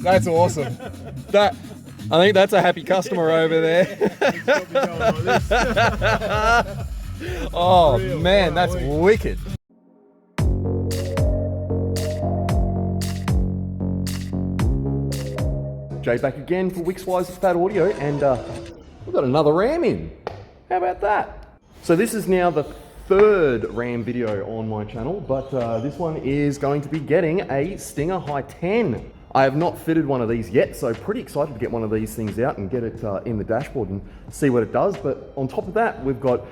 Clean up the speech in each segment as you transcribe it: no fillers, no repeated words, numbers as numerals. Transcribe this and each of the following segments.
That's awesome. I think that's a happy customer over there. Oh man, that's wicked. Jay back again for Wixwise Fat Audio, and we've got another RAM in. How about that? So this is now the third RAM video on my channel, but this one is going to be getting a Stinger Heigh10. I have not fitted one of these yet, so pretty excited to get one of these things out and get it in the dashboard and see what it does. But on top of that, we've got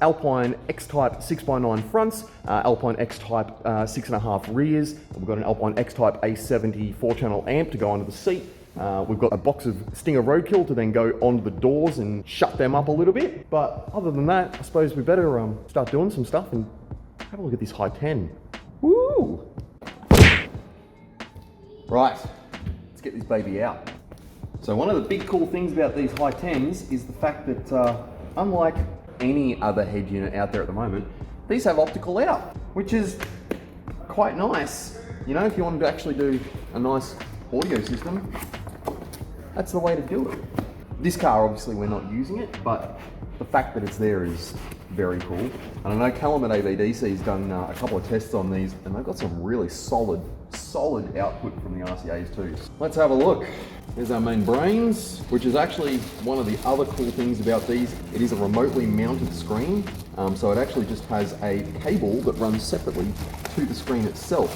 Alpine X-Type 6x9 fronts, Alpine X-Type 6.5 rears, we've got an Alpine X-Type A70 4-channel amp to go under the seat. We've got a box of Stinger Roadkill to then go onto the doors and shut them up a little bit. But other than that, I suppose we better start doing some stuff and have a look at this Heigh10. Woo! Right, let's get this baby out. So one of the big cool things about these Heigh10s is the fact that unlike any other head unit out there at the moment, these have optical out, which is quite nice. You know, if you wanted to actually do a nice audio system, that's the way to do it. This car, obviously we're not using it, but the fact that it's there is very cool. And I know Callum at AVDC has done a couple of tests on these, and they've got some really solid output from the RCAs too. Let's have a look. There's our main brains, which is actually one of the other cool things about these. It is a remotely mounted screen, so it actually just has a cable that runs separately to the screen itself.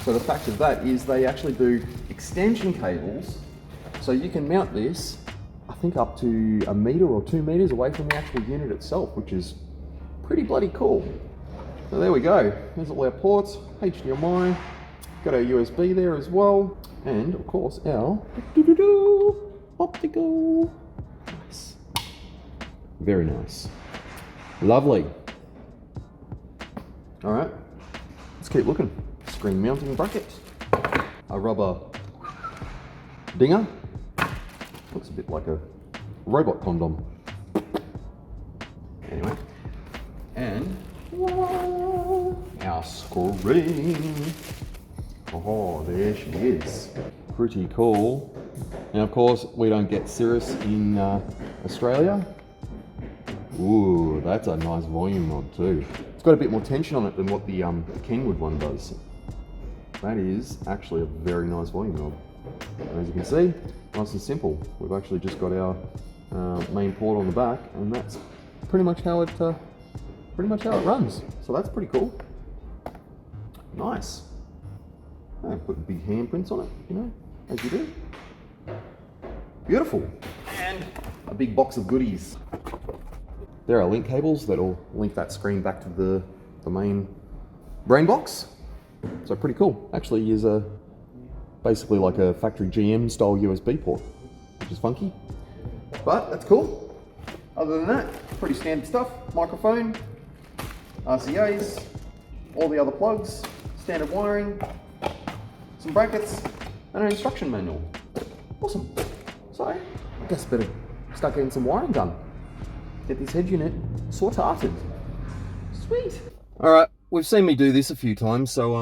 So the fact of that is they actually do extension cables, so you can mount this, I think up to 1 meter or 2 meters away from the actual unit itself, which is pretty bloody cool. So there we go. There's all our ports, HDMI, got our USB there as well, and of course our optical. Nice. Very nice. Lovely. All right, let's keep looking. Screen mounting bracket, a rubber dinger. Looks a bit like a robot condom. Anyway, and our screen. Oh, there she is. Pretty cool. Now, of course, we don't get Cirrus in Australia. Ooh, that's a nice volume knob too. It's got a bit more tension on it than what the Kenwood one does. That is actually a very nice volume knob. And as you can see, nice and simple. We've actually just got our main port on the back, and that's pretty much how it runs. So that's pretty cool. Nice. Put big handprints on it, you know, as you do. Beautiful. And a big box of goodies. There are link cables that'll link that screen back to the main brain box. So pretty cool. Actually is basically like a factory GM style USB port, which is funky, but that's cool. Other than that, pretty standard stuff. Microphone, RCAs, all the other plugs, standard wiring, some brackets, and an instruction manual. Awesome. So I guess better start getting some wiring done. Get this head unit sorted. Sweet. All right, we've seen me do this a few times, so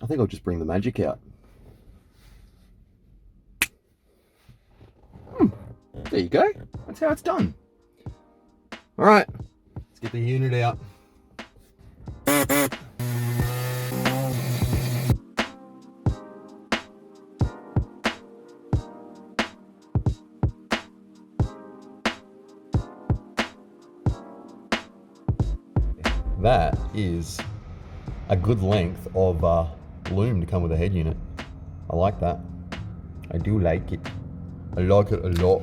I think I'll just bring the magic out. There you go. That's how it's done. All right, let's get the unit out. That is a good length of loom to come with a head unit. I like that. I do like it. I like it a lot.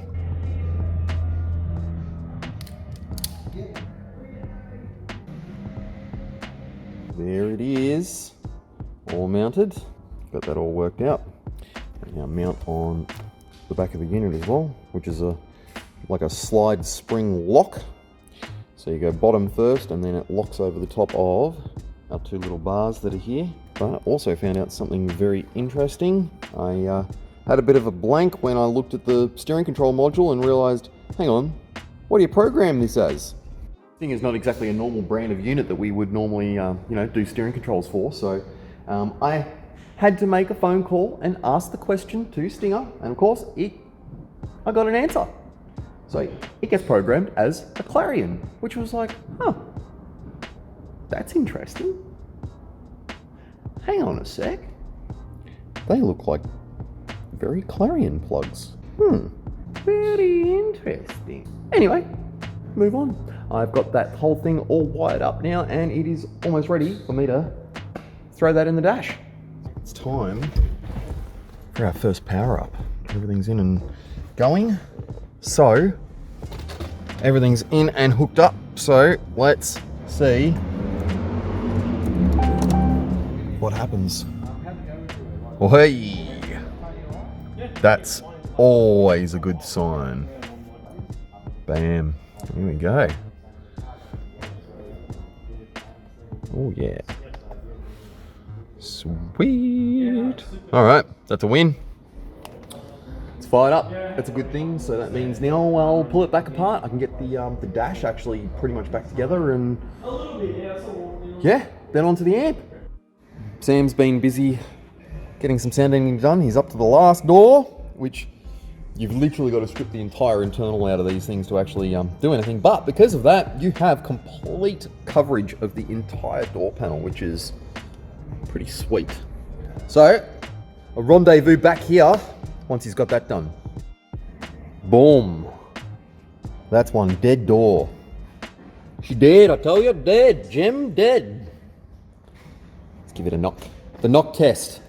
There it is, all mounted. Got that all worked out. Now mount on the back of the unit as well, which is like a slide spring lock. So you go bottom first, and then it locks over the top of our two little bars that are here. But I also found out something very interesting. I had a bit of a blank when I looked at the steering control module and realized, hang on, what do you program this as? Stinger is not exactly a normal brand of unit that we would normally, do steering controls for. So I had to make a phone call and ask the question to Stinger, and of course, I got an answer. So it gets programmed as a Clarion, which was like, huh, that's interesting. Hang on a sec. They look like very Clarion plugs. Very interesting. Anyway, move on. I've got that whole thing all wired up now, and it is almost ready for me to throw that in the dash. It's time for our first power up. Everything's in and going. So, everything's in and hooked up. So, let's see what happens. Oh, hey! That's always a good sign. Bam. Here we go. Oh, yeah. Sweet. All right, that's a win. It's fired up. That's a good thing. So that means now I'll pull it back apart. I can get the dash actually pretty much back together, and yeah, then onto the amp. Sam's been busy getting some sounding done. He's up to the last door, which you've literally got to strip the entire internal out of these things to actually do anything. But because of that, you have complete coverage of the entire door panel, which is pretty sweet. So, a rendezvous back here once he's got that done. Boom. That's one dead door. She dead, I tell you, dead. Jim, dead. Let's give it a knock. The knock test.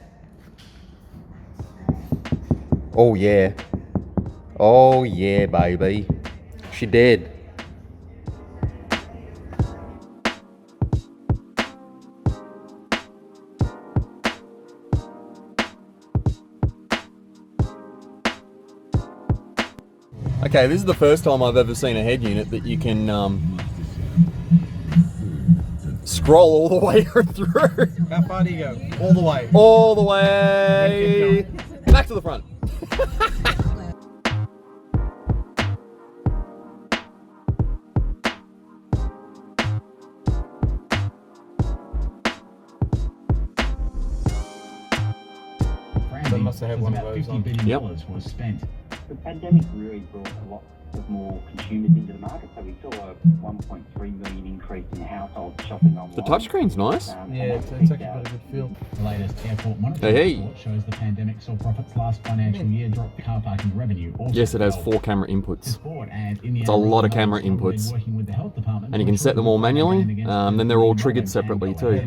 Oh yeah. Oh yeah, baby. She dead. Okay, this is the first time I've ever seen a head unit that you can scroll all the way through. How far do you go? All the way. All the way. Back to the front. They must have had one of those on. $50 billion was spent. The pandemic really brought a lot of more consumers into the market, so we saw a 1.3 million increase in households shopping online. The touchscreen's nice. Yeah, it's actually got a good feel. The latest airport monitoring report shows the pandemic saw profits last financial year drop car parking revenue. Yes, it has 4 camera inputs. It's a lot of camera inputs. And you can set them all manually, then they're all triggered separately too.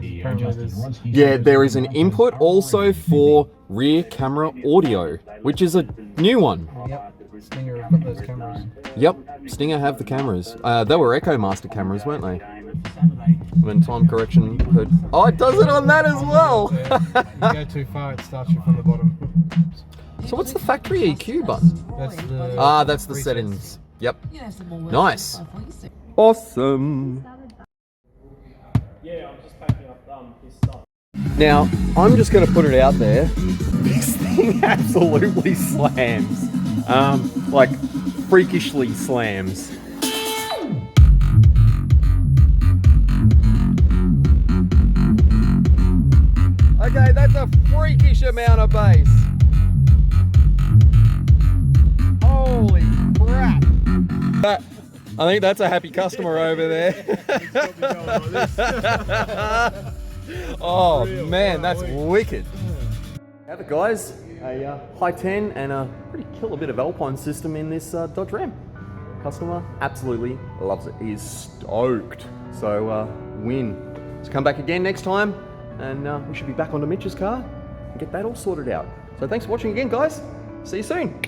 Yeah, there is an input also for rear camera audio, which is a new one. Yep, Stinger have got those cameras. Yep, Stinger have the cameras. They were Echo Master cameras, weren't they? When time correction heard... Oh, it does it on that as well! You go too far, it starts you from the bottom. So what's the factory EQ button? That's the... That's the settings. Yep. Nice. Awesome. Yeah, I'm just packing up his stuff. Now, I'm just going to put it out there. This thing absolutely slams. Like, freakishly slams. Okay, that's a freakish amount of bass. Holy crap. I think that's a happy customer over there. Oh man, that's wicked. Have it, guys. A Heigh10 and a pretty killer bit of Alpine system in this Dodge Ram. Customer absolutely loves it. He is stoked. So win. So come back again next time, and we should be back onto Mitch's car and get that all sorted out. So thanks for watching again, guys. See you soon.